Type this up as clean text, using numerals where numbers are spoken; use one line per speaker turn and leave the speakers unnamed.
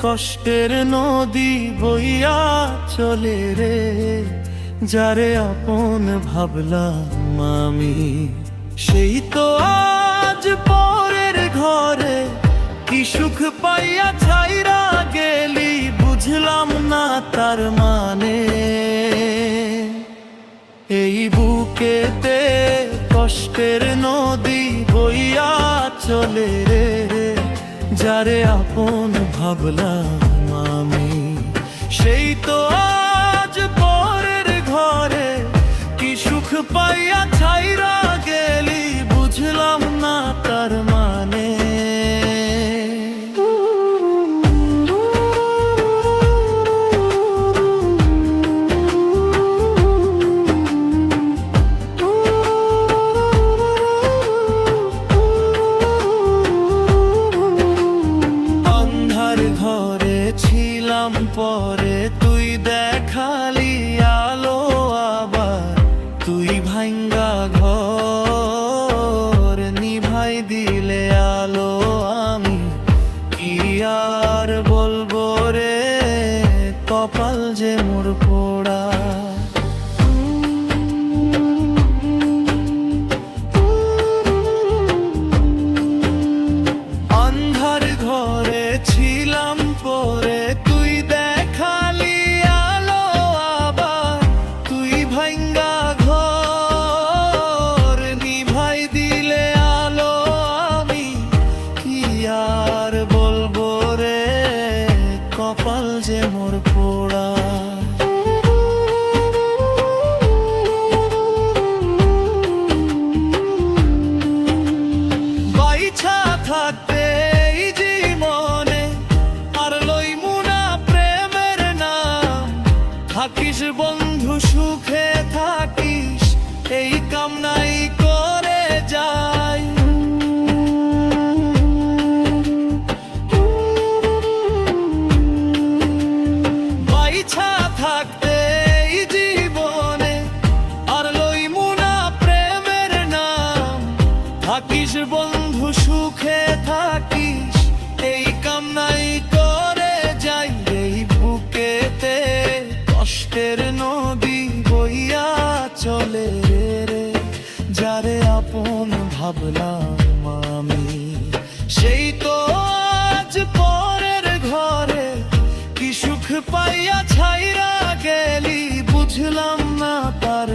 কষ্টের নদী বইয়া চলে রে, যারে আপন ভাবলাম আমি সেই তো আজ পরের ঘরে। কি সুখ পাইয়া ছাইরা গেলি, বুঝলাম না তার মানে। এই বুকেতে কষ্টের নদী বইয়া চলে রে, যারে আপন ভাবলাম আমি সেই তো আজ পরের ঘরে। কি সুখ পাইয়া ছাইরা গেলি, বুঝলাম না তার মানে। ঘরে ছিলাম পরে তুই দেখালি আলো, আবার তুই ভাঙ্গা ঘর নিভাই দিলে আলো। আমি কি আর বলবো রে, কপাল যে মোর পোড়া। অন্ধার ঘরে ছিলাম পরে তুই দেখালি আলো, আবার তুই ভাঙ্গা ঘর নিভাই দিলে আলো। আমি কি আর বলবো রে, কপাল যে মোর পোড়া। বাইছা থাকতে থাকিস বন্ধু সুখে থাকিস, এই কামনাই করে যাই। বাইছা থাকতে এই জীবনে আর লইমু না প্রেমের নাম। থাকিস বন্ধু সুখে থাকিস, এই কামনাই করে যাই। এই বুকেতে কষ্টের নদী বইয়া চলে রে, যারে আপন ভাবলাম আমি সেই তো আজ পরের ঘরে। কি সুখ পাইয়া ছাইরা গেলি, বুঝলাম না তার